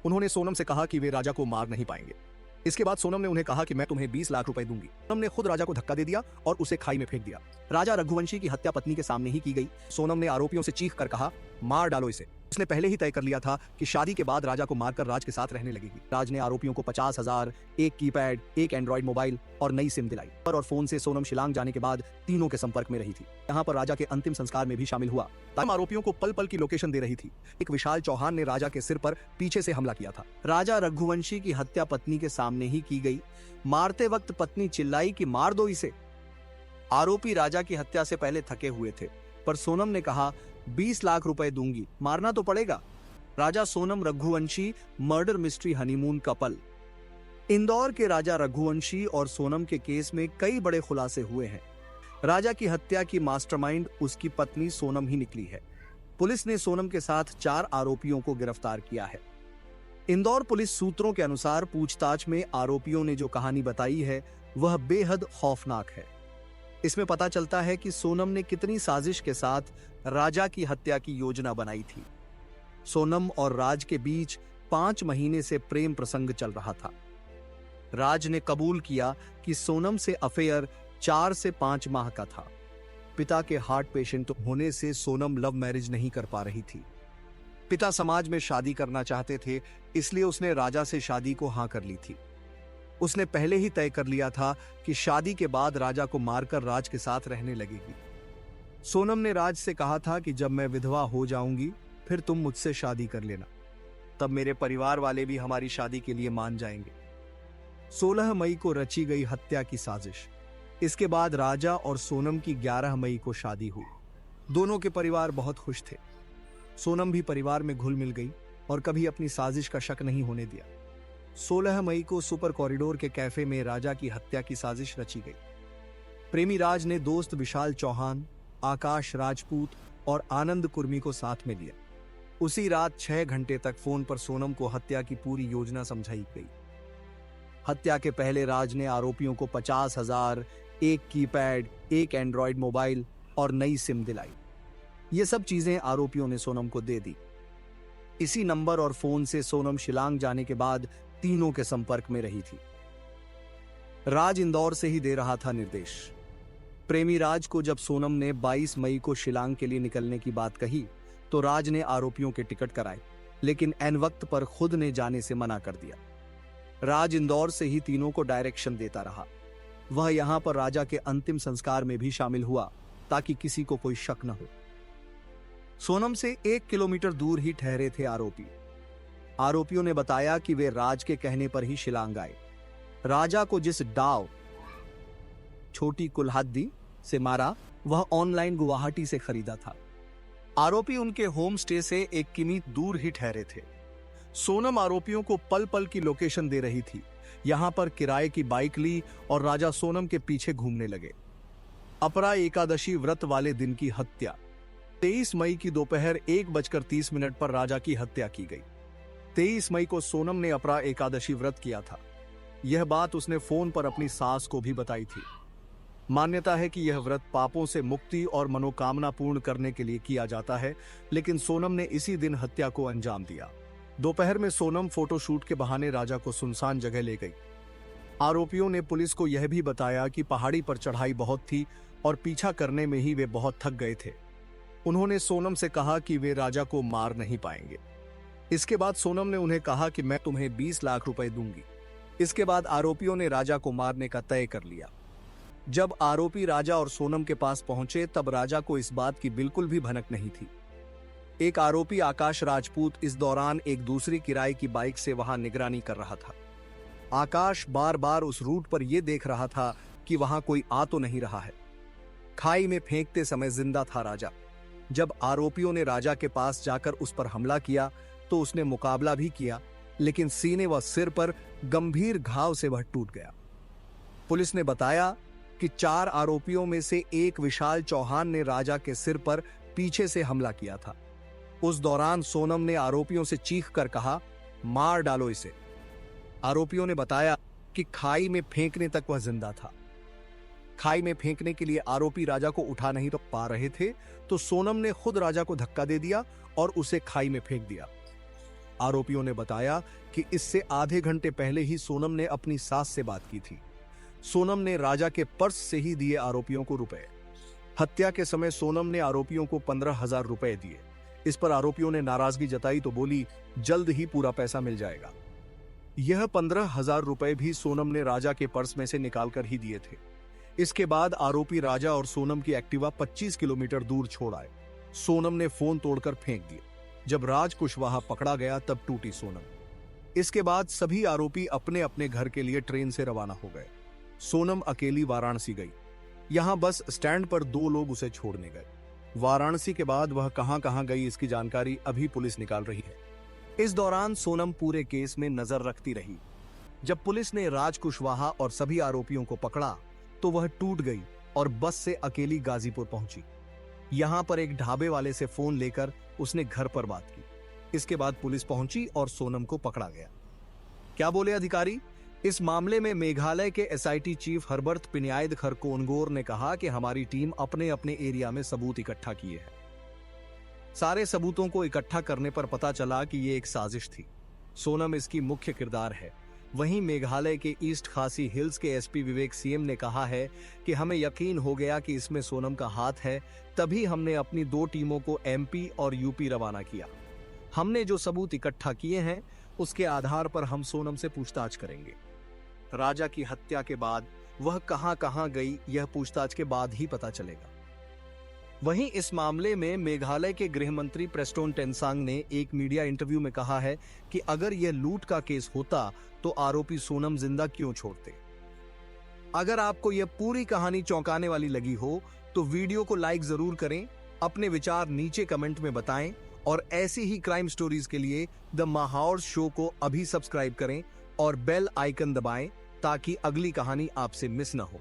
उन्होंने सोनम से कहा कि वे राजा को मार नहीं पाएंगे। इसके बाद सोनम ने उन्हें कहा कि मैं तुम्हें 20 लाख रुपए दूंगी। सोनम ने खुद राजा को धक्का दे दिया और उसे खाई में फेंक दिया। राजा रघुवंशी की हत्या पत्नी के सामने ही की गई। सोनम ने आरोपियों से चीख कर कहा, मार डालो इसे। उसने पहले ही तय कर लिया था कि शादी के बाद राजा को मारकर राज के साथ रहने लगेगी। राज ने आरोपियों को 50,000, एक कीपैड, एक एंड्रॉइड मोबाइल और नई सिम दिलाई। और फोन से सोनम शिलांग जाने के बाद तीनों के संपर्क में रही थी। यहाँ पर राजा के अंतिम संस्कार में भी शामिल हुआ। तमाम आरोपियों को पल पल की लोकेशन दे रही थी। एक विशाल चौहान ने राजा के सिर पर पीछे से हमला किया था। राजा रघुवंशी की हत्या पत्नी के सामने ही की गई। मारते वक्त पत्नी चिल्लाई कि मार दो इसे। आरोपी राजा की हत्या से पहले थके हुए थे, पर सोनम ने कहा 20 लाख रुपए दूंगी, मारना तो पड़ेगा। Raja Sonam Raghuvanshi murder mystery honeymoon couple. Indore के राजा रघुवंशी और सोनम के केस में कई बड़े खुलासे हुए हैं। राजा की हत्या की मास्टरमाइंड उसकी पत्नी सोनम ही निकली है। पुलिस ने सोनम के साथ 4 आरोपियों को गिरफ्तार किया है। इंदौर पुलिस सूत्रों के अनुसार पूछताछ में आरोपियों ने जो कहानी बताई है वह बेहद खौफनाक है। इसमें पता चलता है कि सोनम ने कितनी साजिश के साथ राजा की हत्या की योजना बनाई थी। सोनम और राज के बीच 5 महीने से प्रेम प्रसंग चल रहा था। राज ने कबूल किया कि सोनम से अफेयर 4 से 5 माह का था। पिता के हार्ट पेशेंट होने से सोनम लव मैरिज नहीं कर पा रही थी। पिता समाज में शादी करना चाहते थे, इसलिए उसने राजा से शादी को हां कर ली थी। उसने पहले ही तय कर लिया था कि शादी के बाद राजा को मारकर राज के साथ रहने लगेगी। सोनम ने राज से कहा था कि जब मैं विधवा हो जाऊंगी फिर तुम मुझसे शादी कर लेना, तब मेरे परिवार वाले भी हमारी शादी के लिए मान जाएंगे। 16 मई को रची गई हत्या की साजिश। इसके बाद राजा और सोनम की 11 मई को शादी हुई। दोनों के परिवार बहुत खुश थे। सोनम भी परिवार में घुल मिल गई और कभी अपनी साजिश का शक नहीं होने दिया। 16 मई को सुपर कॉरिडोर के कैफे में राजा की हत्या की साजिश रची गई। प्रेमी राज ने दोस्त विशाल चौहान, आकाश राजपूत और आनंद कुर्मी को साथ में लिया। उसी रात 6 घंटे तक फोन पर सोनम को हत्या की पूरी योजना समझाई गई। हत्या के पहले राज ने आरोपियों को 50,000, एक कीपैड, एक एंड्रॉइड मोबाइल और नई सिम दिलाई। ये सब चीजें आरोपियों ने सोनम को दे दी। इसी नंबर और फोन से सोनम शिलांग जाने के बाद तीनों के संपर्क में रही थी। राज इंदौर से ही दे रहा था निर्देश। प्रेमी राज को जब सोनम ने 22 मई को शिलांग के लिए निकलने की बात कही तो राज ने आरोपियों के टिकट कराए, लेकिन एन वक्त पर खुद ने जाने से मना कर दिया। राज इंदौर से ही तीनों को डायरेक्शन देता रहा। वह यहां पर राजा के अंतिम संस्कार में भी शामिल हुआ ताकि किसी को कोई शक न हो। सोनम से 1 किलोमीटर दूर ही ठहरे थे आरोपी। आरोपियों ने बताया कि वे राज के कहने पर ही शिलांग आए। राजा को जिस डाव छोटी कुल्हादी से मारा वह ऑनलाइन गुवाहाटी से खरीदा था। आरोपी उनके होम स्टे से 1 किमी दूर ही ठहरे थे। सोनम आरोपियों को पल पल की लोकेशन दे रही थी। यहां पर किराए की बाइक ली और राजा सोनम के पीछे घूमने लगे। अपरा एकादशी व्रत वाले दिन की हत्या। 23 मई की दोपहर 1:30 पर राजा की हत्या की गई। 23 मई को सोनम ने अपरा एकादशी व्रत किया था। यह बात उसने फोन पर अपनी सास को भी बताई थी। मान्यता है कि यह व्रत पापों से मुक्ति और मनोकामना पूर्ण करने के लिए किया जाता है, लेकिन सोनम ने इसी दिन हत्या को अंजाम दिया। दोपहर में सोनम फोटोशूट के बहाने राजा को सुनसान जगह ले गई। आरोपियों ने पुलिस को यह भी बताया कि पहाड़ी पर चढ़ाई बहुत थी और पीछा करने में ही वे बहुत थक गए थे। उन्होंने सोनम से कहा कि वे राजा को मार नहीं पाएंगे। इसके बाद सोनम ने उन्हें कहा कि मैं तुम्हें 20 लाख रुपए दूंगी। इसके बाद आरोपियों ने राजा को मारने का तय कर लिया। जब आरोपी राजा और सोनम के पास पहुंचे तब राजा को इस बात की बिल्कुल भी भनक नहीं थी। एक आरोपी आकाश राजपूत इस दौरान एक दूसरी किराए की बाइक से वहां निगरानी कर रहा था। आकाश बार बार उस रूट पर यह देख रहा था कि वहां कोई आ तो नहीं रहा है। खाई में फेंकते समय जिंदा था राजा। जब आरोपियों ने राजा के पास जाकर उस पर हमला किया तो उसने मुकाबला भी किया, लेकिन सीने व सिर पर गंभीर घाव से वह टूट गया। पुलिस ने बताया कि 4 आरोपियों में से एक विशाल चौहान ने राजा के सिर पर पीछे से हमला किया था। उस दौरान सोनम ने आरोपियों से चीख कर कहा, मार डालो इसे। आरोपियों ने बताया कि खाई में फेंकने तक वह जिंदा था। खाई में फेंकने के लिए आरोपी राजा को उठा नहीं तो पा रहे थे तो सोनम ने खुद राजा को धक्का दे दिया और उसे खाई में फेंक दिया। आरोपियों ने बताया कि इससे आधे घंटे पहले ही सोनम ने अपनी सास से बात की थी। सोनम ने राजा के पर्स से ही दिए आरोपियों को रुपए। हत्या के समय सोनम ने आरोपियों को 15,000 रुपए दिए। इस पर आरोपियों ने नाराजगी जताई तो बोली, जल्द ही पूरा पैसा मिल जाएगा। यह 15,000 रुपए भी सोनम ने राजा के पर्स में से निकालकर ही दिए थे। इसके बाद आरोपी राजा और सोनम की एक्टिवा 25 किलोमीटर दूर छोड़ आए। सोनम ने फोन तोड़कर फेंक दिए। जब राज कुशवाहा पकड़ा गया तब टूटी सोनम। इसके बाद सभी आरोपी अपने अपने घर के लिए ट्रेन से रवाना हो गए। सोनम अकेली वाराणसी गई। यहां बस स्टैंड पर 2 लोग उसे छोड़ने गए। वाराणसी के बाद वह कहां कहां गई इसकी जानकारी अभी पुलिस निकाल रही है। इस दौरान सोनम पूरे केस में नजर रखती रही। जब पुलिस ने राज कुशवाहा और सभी आरोपियों को पकड़ा तो वह टूट गई और बस से अकेली गाजीपुर पहुंची। यहां पर एक ढाबे वाले से फोन लेकर उसने घर पर बात की। इसके बाद पुलिस पहुंची और सोनम को पकड़ा गया। क्या बोले अधिकारी? इस मामले में मेघालय के एसआईटी चीफ हरबर्ट पिन्यायद खरकोनगोर ने कहा कि हमारी टीम अपने अपने एरिया में सबूत इकट्ठा किए हैं। सारे सबूतों को इकट्ठा करने पर पता चला कि ये एक साजिश थी। सोनम इसकी मुख्य किरदार है। वहीं मेघालय के ईस्ट खासी हिल्स के एसपी विवेक सीएम ने कहा है कि हमें यकीन हो गया कि इसमें सोनम का हाथ है, तभी हमने अपनी 2 टीमों को एमपी और यूपी रवाना किया। हमने जो सबूत इकट्ठा किए हैं उसके आधार पर हम सोनम से पूछताछ करेंगे। राजा की हत्या के बाद वह कहां कहां गई यह पूछताछ के बाद ही पता चलेगा। वहीं इस मामले में मेघालय के गृह मंत्री प्रेस्टोन टेंसांग ने एक मीडिया इंटरव्यू में कहा है कि अगर यह लूट का केस होता तो आरोपी सोनम जिंदा क्यों छोड़ते। अगर आपको यह पूरी कहानी चौंकाने वाली लगी हो तो वीडियो को लाइक जरूर करें, अपने विचार नीचे कमेंट में बताएं और ऐसी ही क्राइम स्टोरीज के लिए द माहौर शो को अभी सब्सक्राइब करें और बेल आइकन दबाएं ताकि अगली कहानी आपसे मिस न हो।